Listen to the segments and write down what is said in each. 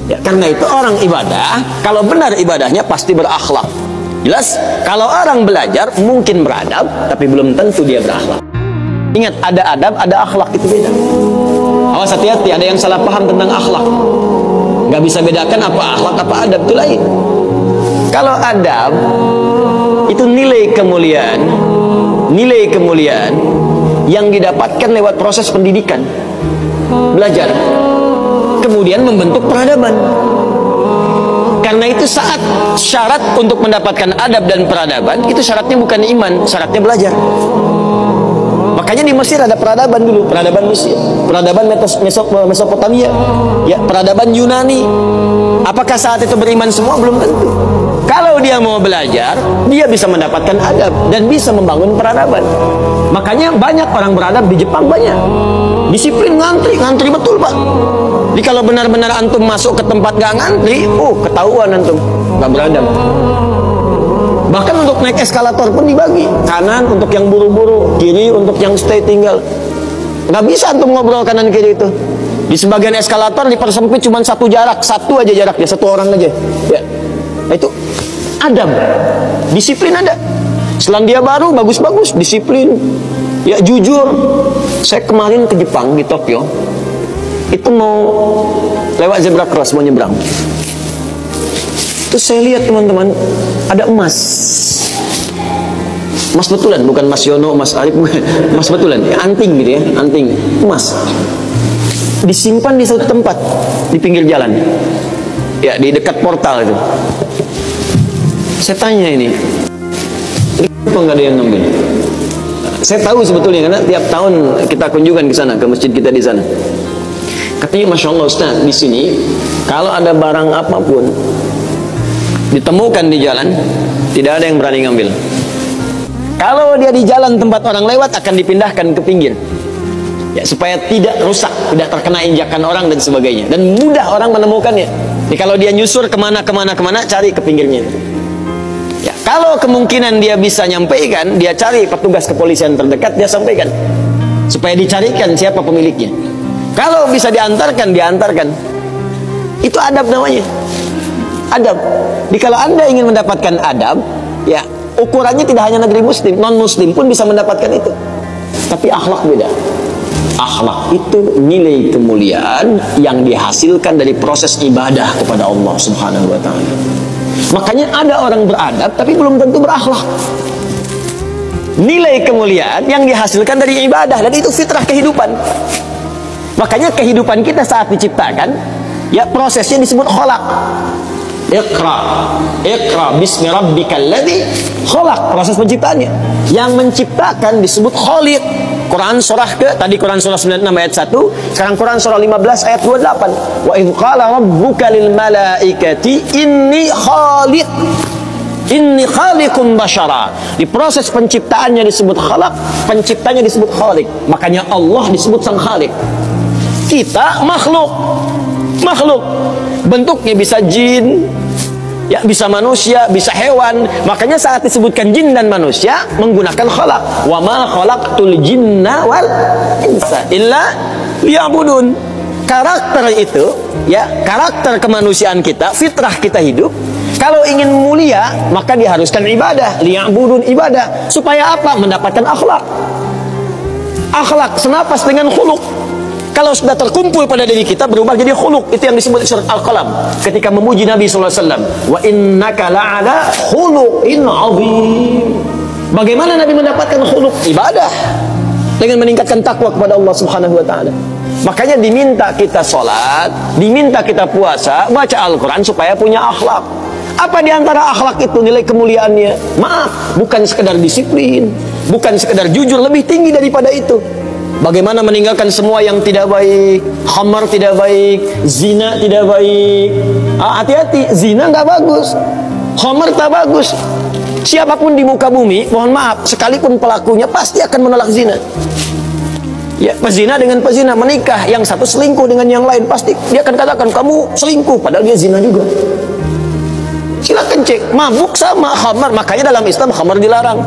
Ya, karena itu orang ibadah, kalau benar ibadahnya pasti berakhlak. Jelas, kalau orang belajar mungkin beradab, tapi belum tentu dia berakhlak. Ingat, ada adab, ada akhlak, itu beda. Awas, hati-hati, ada yang salah paham tentang akhlak. Nggak bisa bedakan apa akhlak, apa adab, itu lain. Kalau adab, itu nilai kemuliaan yang didapatkan lewat proses pendidikan. Belajar, kemudian membentuk peradaban. Karena itu saat syarat untuk mendapatkan adab dan peradaban, itu syaratnya bukan iman, syaratnya belajar. Makanya di Mesir ada peradaban dulu, peradaban Mesir, peradaban Mesopotamia, ya, peradaban Yunani. Apakah saat itu beriman semua? Belum tentu. Kalau dia mau belajar, dia bisa mendapatkan adab dan bisa membangun peradaban. Makanya banyak orang beradab di Jepang, banyak. Disiplin, ngantri betul, Pak. Jadi kalau benar-benar antum masuk ke tempat gak ngantri, ketahuan antum gak beradab. Bahkan untuk naik eskalator pun dibagi, kanan untuk yang buru-buru, kiri untuk yang stay tinggal. Gak bisa antum ngobrol kanan kiri itu. Di sebagian eskalator dipersempit cuma satu aja jaraknya, satu orang aja. Ya, itu adab, disiplin ada. Selandia Baru bagus-bagus, disiplin, ya, jujur. Saya kemarin ke Jepang, di Tokyo, itu mau lewat zebra cross, mau nyebrang. Terus saya lihat, teman-teman, ada emas betulan, bukan Mas Yono, Mas Arif, bukan. Emas betulan, ya, anting gitu ya, anting emas, disimpan di satu tempat di pinggir jalan, ya, di dekat portal itu. Saya tanya, ini kenapa nggak ada yang ngambil? Saya tahu sebetulnya, karena tiap tahun kita kunjungan ke sana, ke masjid kita di sana. Katanya, Masya Allah Ustaz, di sini kalau ada barang apapun ditemukan di jalan, tidak ada yang berani ngambil. Kalau dia di jalan tempat orang lewat, akan dipindahkan ke pinggir, ya, supaya tidak rusak, tidak terkena injakan orang dan sebagainya, dan mudah orang menemukannya. Jadi kalau dia nyusur kemana, cari ke pinggirnya. Ya, kalau kemungkinan dia bisa nyampaikan, dia cari petugas kepolisian terdekat, dia sampaikan supaya dicarikan siapa pemiliknya. Kalau bisa diantarkan. Itu adab namanya, adab. Jadi kalau Anda ingin mendapatkan adab, ya, ukurannya tidak hanya negeri muslim, non muslim pun bisa mendapatkan itu. Tapi akhlak beda. Akhlak itu nilai kemuliaan yang dihasilkan dari proses ibadah kepada Allah Subhanahu wa ta'ala. Makanya ada orang beradab tapi belum tentu berakhlak. Nilai kemuliaan yang dihasilkan dari ibadah, dan itu fitrah kehidupan. Makanya kehidupan kita saat diciptakan, ya, prosesnya disebut khalaq. Iqra bismi rabbikal ladzi khalaq, proses penciptaannya. Yang menciptakan disebut khaliq. Quran surah Quran surah 96 ayat 1, sekarang Quran surah 15 ayat 28. Wa idz qala rabbuka lil malaikati inni khaliqun basyara. Di proses penciptaannya disebut khalaq, penciptanya disebut khaliq. Makanya Allah disebut sang khaliq. Kita makhluk. Bentuknya bisa jin, ya, bisa manusia, bisa hewan. Makanya saat disebutkan jin dan manusia menggunakan khalaq. Wa ma khalaqtul jinna wal insa illa liya'budun. Karakter itu, ya, karakter kemanusiaan kita, fitrah kita hidup. Kalau ingin mulia, maka diharuskan ibadah, liya'budun, ibadah. Supaya apa? Mendapatkan akhlak. Akhlak senapas dengan khuluq. Kalau sudah terkumpul pada diri kita, berubah jadi khuluq. Itu yang disebut surat Al-Qalam ketika memuji Nabi SAW. Wa innaka la'ala khuluqin 'azim. Bagaimana Nabi mendapatkan khuluq? Ibadah, dengan meningkatkan takwa kepada Allah Subhanahu wa ta'ala. Makanya diminta kita sholat, diminta kita puasa, baca Al-Quran supaya punya akhlak. Apa diantara akhlak itu nilai kemuliaannya? Maaf, bukan sekedar disiplin, bukan sekedar jujur, lebih tinggi daripada itu. Bagaimana meninggalkan semua yang tidak baik, khamar tidak baik, zina tidak baik. Hati-hati, zina nggak bagus, khamar tak bagus. Siapapun di muka bumi, mohon maaf, sekalipun pelakunya pasti akan menolak zina. Ya, pezina dengan pezina menikah, yang satu selingkuh dengan yang lain, pasti dia akan katakan kamu selingkuh, padahal dia zina juga. Silakan cek, mabuk sama khamar. Makanya dalam Islam khamar dilarang.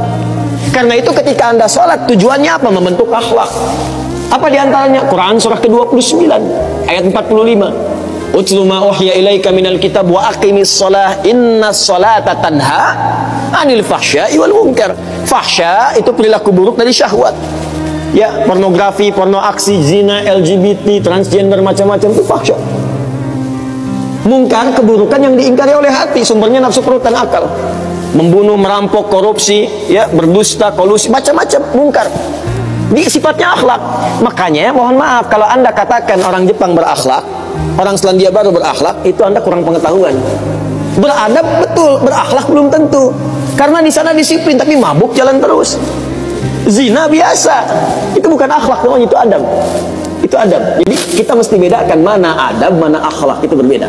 Karena itu ketika Anda sholat, tujuannya apa? Membentuk akhlak. Apa diantaranya? Quran surah ke-29 ayat 45. Utlu ma uhya ilaika minal kitab wa aqimis shalah innas salata tanha anil fahsya'i wal munkar. Fahsya itu perilaku buruk dari syahwat. Ya, pornografi, porno aksi, zina, LGBT, transgender, macam-macam itu fahsya. Mungkar, keburukan yang diingkari oleh hati, sumbernya nafsu perut dan akal. Membunuh, merampok, korupsi, ya, berdusta, kolusi, macam-macam mungkar. Ini sifatnya akhlak. Makanya mohon maaf kalau Anda katakan orang Jepang berakhlak, orang Selandia Baru berakhlak, itu Anda kurang pengetahuan. Beradab betul, berakhlak belum tentu. Karena di sana disiplin tapi mabuk jalan terus. Zina biasa. Itu bukan akhlak, itu adab. Itu adab. Jadi kita mesti bedakan mana adab, mana akhlak, itu berbeda.